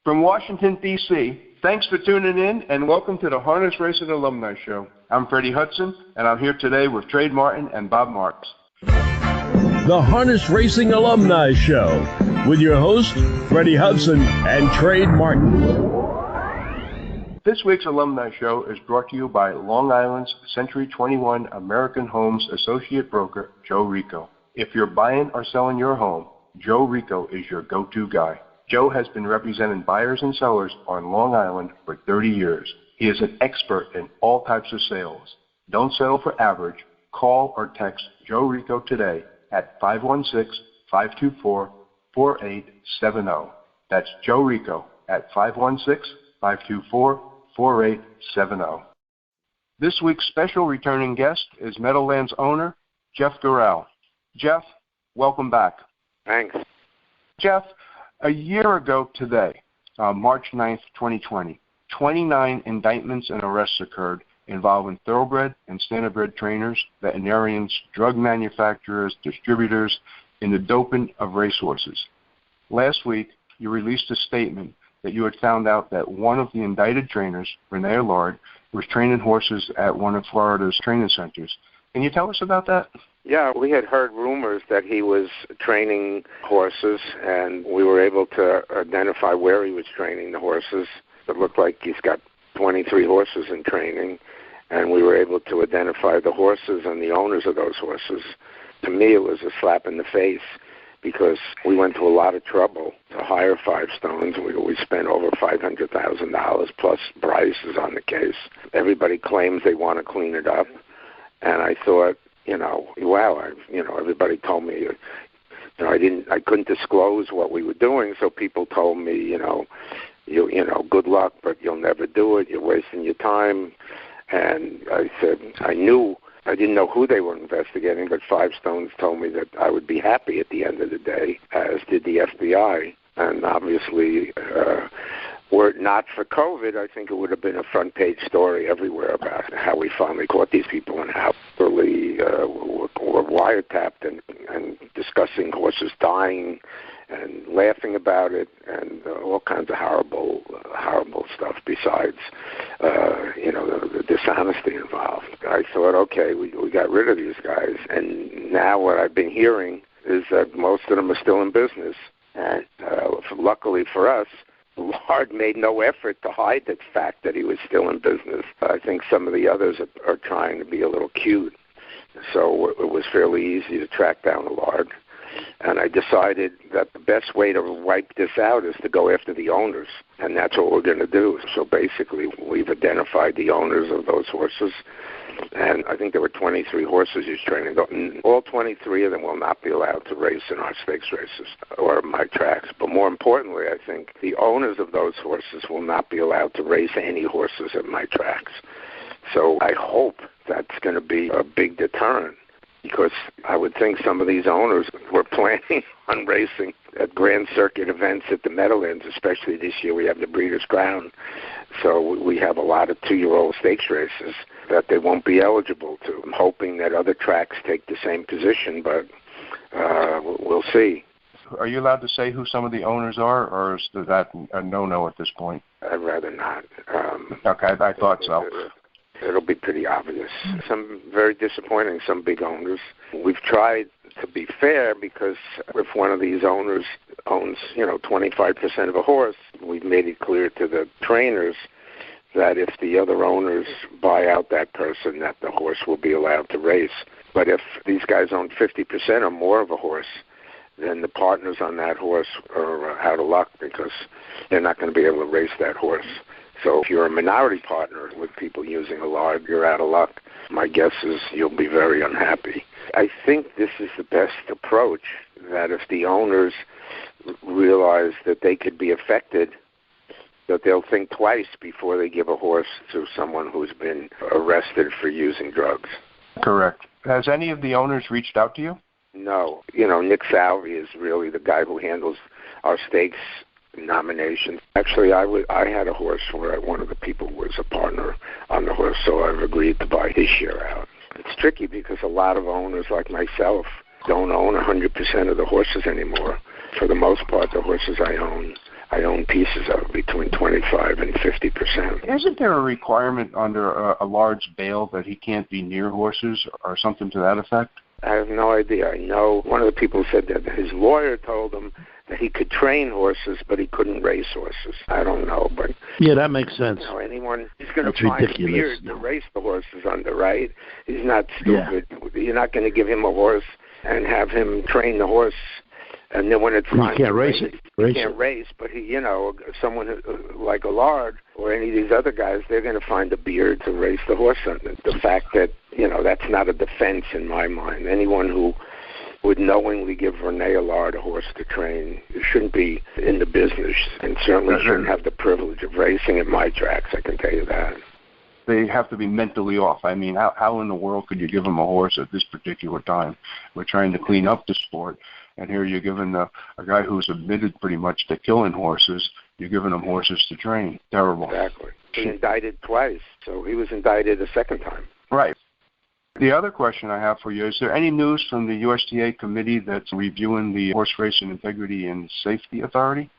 From Washington, D.C., thanks for tuning in and welcome to the Harness Racing Alumni Show. I'm Freddie Hudson, and I'm here today with Trade Martin and Bob Marks. The Harness Racing Alumni Show with your hosts, Freddie Hudson and Trade Martin. This week's Alumni Show is brought to you by Long Island's Century 21 American Homes Associate Broker, Joe Rico. If you're buying or selling your home, Joe Rico is your go-to guy. Joe has been representing buyers and sellers on Long Island for 30 years. He is an expert in all types of sales. Don't settle for average. Call or text Joe Rico today at 516-524-4870. That's Joe Rico at 516-524-4870. This week's special returning guest is Meadowlands owner Jeff Gural. Jeff, welcome back. Thanks. Jeff, a year ago today, March 9th, 2020, 29 indictments and arrests occurred involving thoroughbred and standardbred trainers, veterinarians, drug manufacturers, distributors in the doping of racehorses. Last week, you released a statement that you had found out that one of the indicted trainers, Rene Allard, was training horses at one of Florida's training centers. Can you tell us about that? Yeah, we had heard rumors that he was training horses, and we were able to identify where he was training the horses. It looked like he's got 23 horses in training, and we were able to identify the horses and the owners of those horses. To me, it was a slap in the face because we went to a lot of trouble to hire Five Stones. We spent over $500,000 plus prices on the case. Everybody claims they want to clean it up, and I thought, everybody told me, I couldn't disclose what we were doing, so people told me, good luck, but you'll never do it. You're wasting your time. And I said, I didn't know who they were investigating, but Five Stones told me that I would be happy at the end of the day, as did the FBI. And obviously, were it not for COVID, I think it would have been a front-page story everywhere about how we finally caught these people and how early were wiretapped and discussing horses dying and laughing about it and all kinds of horrible stuff besides, the dishonesty involved. I thought, okay, we got rid of these guys. And now what I've been hearing is that most of them are still in business. And luckily for us, Allard made no effort to hide the fact that he was still in business. I think some of the others are trying to be a little cute. So it was fairly easy to track down Allard. And I decided that the best way to wipe this out is to go after the owners. And that's what we're going to do. So basically, we've identified the owners of those horses. And I think there were 23 horses he's training. All 23 of them will not be allowed to race in our stakes races or my tracks. But more importantly, I think the owners of those horses will not be allowed to race any horses at my tracks. So I hope that's going to be a big deterrent, because I would think some of these owners were planning on racing at Grand Circuit events at the Meadowlands, especially this year. We have the Breeders' Crown. So we have a lot of 2-year-old stakes races that they won't be eligible to. I'm hoping that other tracks take the same position, but we'll see. Are you allowed to say who some of the owners are, or is that a no-no at this point? I'd rather not. Okay, I thought so. It'll be pretty obvious. Some very disappointing, some big owners. We've tried to be fair, because if one of these owners owns, 25% of a horse, we've made it clear to the trainers that if the other owners buy out that person, that the horse will be allowed to race. But if these guys own 50% or more of a horse, then the partners on that horse are out of luck, because they're not going to be able to race that horse. So if you're a minority partner with people using Allard, you're out of luck. My guess is you'll be very unhappy. I think this is the best approach, that if the owners realize that they could be affected, that they'll think twice before they give a horse to someone who's been arrested for using drugs. Correct. Has any of the owners reached out to you? No. Nick Salvi is really the guy who handles our stakes nominations. Actually, I had a horse where one of the people was a partner on the horse, so I've agreed to buy his share out. It's tricky because a lot of owners like myself don't own 100% of the horses anymore. For the most part, the horses I own pieces of, 25 and 50%. Isn't there a requirement under a large bail that he can't be near horses or something to that effect? I have no idea. I know one of the people said that his lawyer told him that he could train horses, but he couldn't race horses. I don't know, but yeah, that makes sense. You know, anyone he's going to find a beard to race the horses under, right? He's not stupid. Yeah. You're not going to give him a horse and have him train the horse, and then when it's time to race it, he can't race. But he, you know, someone like Allard or any of these other guys, they're going to find a beard to race the horse under. The fact that, you know, that's not a defense in my mind. Anyone who would knowingly give Rene Allard a horse to train shouldn't be in the business, and certainly shouldn't have the privilege of racing at my tracks, I can tell you that. They have to be mentally off. I mean, how in the world could you give them a horse at this particular time? We're trying to clean up the sport, and here you're giving a guy who's admitted pretty much to killing horses, you're giving him horses to train. Terrible. Exactly. He indicted twice, so he was indicted a second time. Right. The other question I have for you, is there any news from the USTA committee that's reviewing the Horse Racing Integrity and Safety Authority?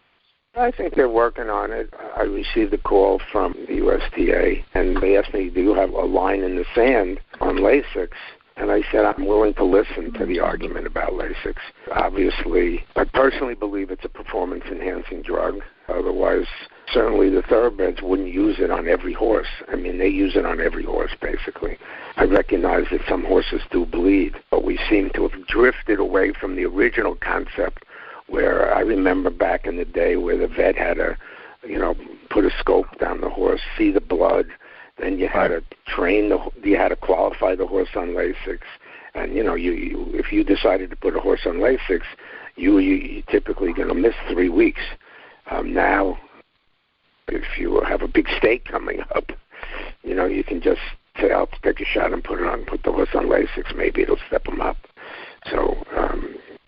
I think they're working on it. I received a call from the USTA, and they asked me, do you have a line in the sand on lasix? And I said, I'm willing to listen to the argument about lasix. Obviously, I personally believe it's a performance-enhancing drug. Otherwise, certainly the thoroughbreds wouldn't use it on every horse. I mean, they use it on every horse, basically. I recognize that some horses do bleed, but we seem to have drifted away from the original concept, where I remember back in the day where the vet had to, you know, put a scope down the horse, see the blood, then you had to train you had to qualify the horse on lasix, and you know, you if you decided to put a horse on lasix, you typically going to miss 3 weeks. Now, if you have a big stake coming up, you know, you can just say, I'll take a shot and put the horse on lasix. Maybe it'll step him up. So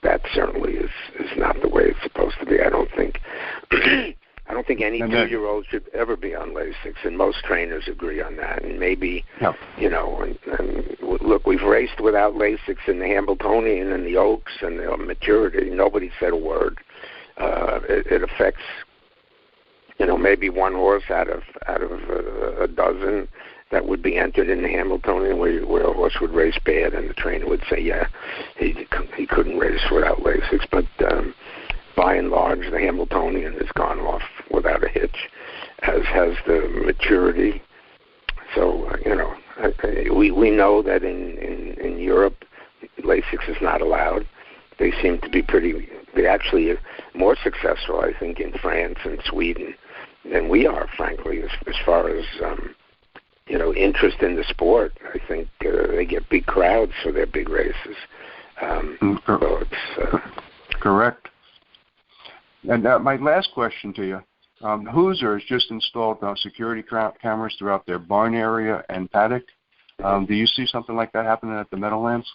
that certainly is not the way it's supposed to be. I don't think any 2-year-old should ever be on lasix, and most trainers agree on that. And maybe, you know, and look, we've raced without lasix in the Hambletonian and the Oaks and the Maturity. Nobody said a word. It affects, you know, maybe one horse out of a dozen that would be entered in the Hambletonian where a horse would race bad, and the trainer would say, yeah, he couldn't race without lasix. But by and large, the Hambletonian has gone off without a hitch, as has the Maturity. So, you know, we know that in Europe, lasix is not allowed. They seem to be they're actually more successful, I think, in France and Sweden than we are, frankly, as far as, you know, interest in the sport. I think they get big crowds for their big races. So it's correct. And my last question to you, Hoosier has just installed security cameras throughout their barn area and paddock. Do you see something like that happening at the Meadowlands?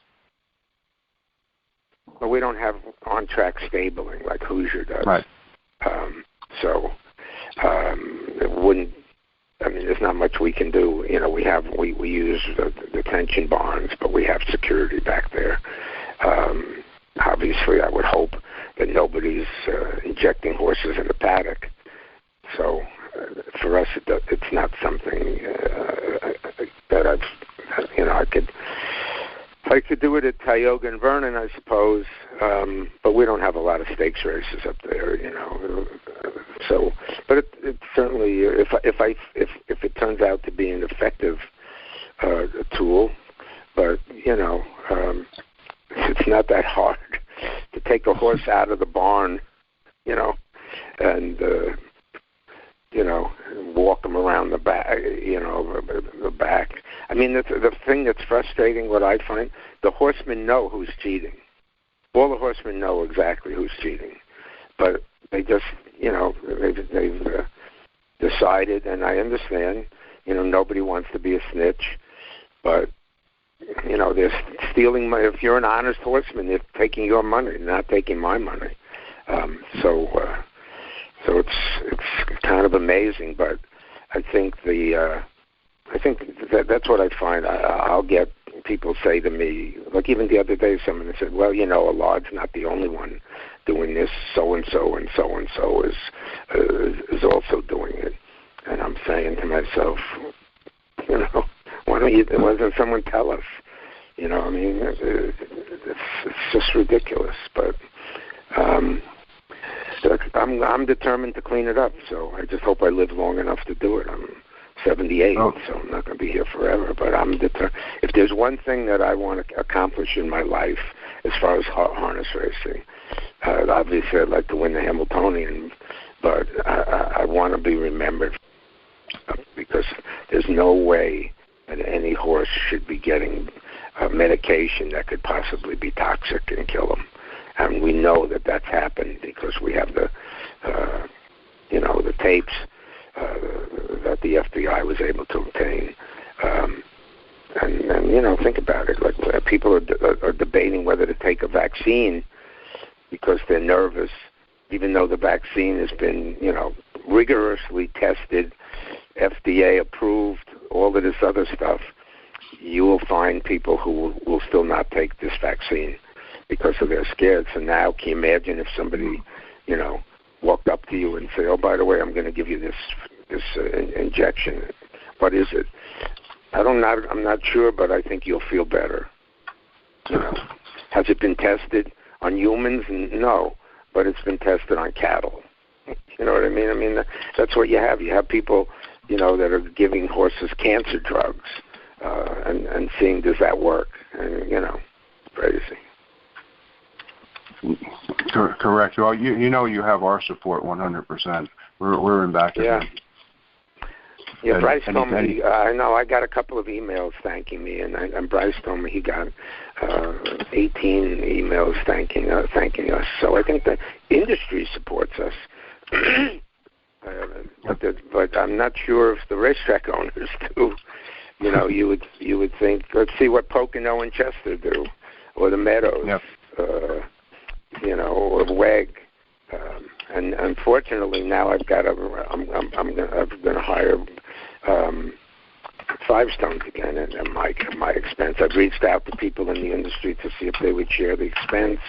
Well, we don't have on-track stabling like Hoosier does. Right. So it wouldn't. I mean, there's not much we can do. You know, we use the detention barns, but we have security back there. Obviously, I would hope that nobody's injecting horses in the paddock. So for us, it's not something that I could do it at Tioga and Vernon, I suppose, but we don't have a lot of stakes races up there, you know. So, but it certainly, if it turns out to be an effective tool, but you know, it's not that hard to take a horse out of the barn, you know, and you know, walk them around the back, you know, the back. I mean, the thing that's frustrating, what I find, the horsemen know who's cheating. All the horsemen know exactly who's cheating, but they just, you know, they've decided, and I understand, you know, nobody wants to be a snitch, but, you know, they're stealing money. If you're an honest horseman, they're taking your money, not taking my money. So it's kind of amazing, but I think that's what I find. I'll get people say to me, like even the other day, someone said, well, you know, Allard's not the only one doing this, so-and-so and so-and-so is also doing it. And I'm saying to myself, why doesn't someone tell us? I mean, it's just ridiculous. But I'm determined to clean it up. So I just hope I live long enough to do it. I'm 78, so I'm not going to be here forever. But I'm determined. If there's one thing that I want to accomplish in my life as far as harness racing, obviously I'd like to win the Hamiltonian, but I want to be remembered, because there's no way that any horse should be getting medication that could possibly be toxic and kill them. And we know that that's happened because we have the tapes that the FBI was able to obtain. And think about it. Like, people are debating whether to take a vaccine because they're nervous, even though the vaccine has been, rigorously tested, FDA approved, all of this other stuff. You will find people who will still not take this vaccine because they're scared. So now, can you imagine if somebody, walked up to you and say, "Oh, by the way, I'm going to give you this injection. What is it?" I'm not sure, but I think you'll feel better. Has it been tested on humans? No, but it's been tested on cattle. You know what I mean? I mean, that's what you have. You have people, that are giving horses cancer drugs and seeing, does that work? And, crazy. Correct. Well, you have our support 100%. We're in back of you. Yeah, Bryce told me, I know I got a couple of emails thanking me, and Bryce told me he got 18 emails thanking us. So I think the industry supports us. But I'm not sure if the racetrack owners do. You would think, let's see what Pocono and Chester do, or the Meadows, yep. Or WEG. And unfortunately, now I'm going to hire Five Stones again at my expense. I've reached out to people in the industry to see if they would share the expense,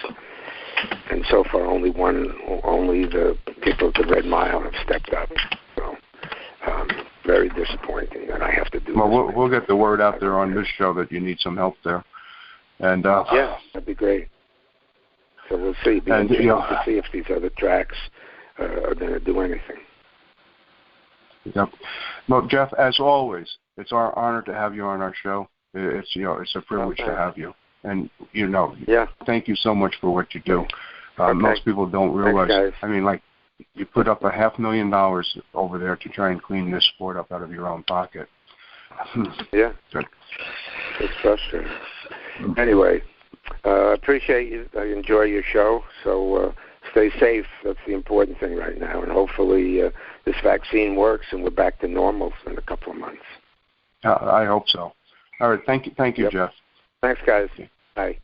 and so far only the people at the Red Mile have stepped up. So very disappointing that I have to do. Well, we'll get the word out there on this show that you need some help there, and yeah, that'd be great. So we'll see. Be interesting to see if these other tracks are going to do anything. Yep. Well, Jeff, as always, it's our honor to have you on our show. It's a privilege to have you, and thank you so much for what you do. Most people don't realize. Thanks, I mean, like, you put up $500,000 over there to try and clean this sport up out of your own pocket. Yeah. Good. It's frustrating. Anyway. Appreciate you. I enjoy your show. So stay safe. That's the important thing right now. And hopefully this vaccine works and we're back to normal in a couple of months. I hope so. All right. Thank you, yep. Jeff. Thanks, guys. Bye.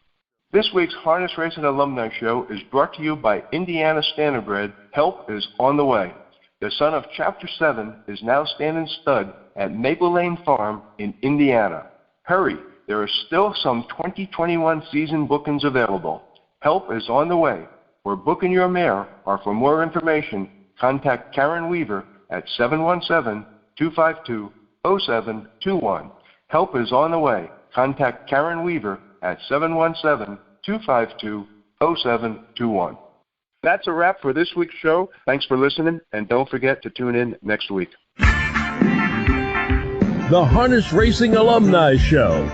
This week's Harness Racing Alumni Show is brought to you by Indiana Standardbred. Help is on the way. The son of Chapter 7 is now standing stud at Maple Lane Farm in Indiana. Hurry. There are still some 2021 season bookings available. Help is on the way. For booking your mare or for more information, contact Karen Weaver at 717-252-0721. Help is on the way. Contact Karen Weaver at 717-252-0721. That's a wrap for this week's show. Thanks for listening, and don't forget to tune in next week. The Harness Racing Alumni Show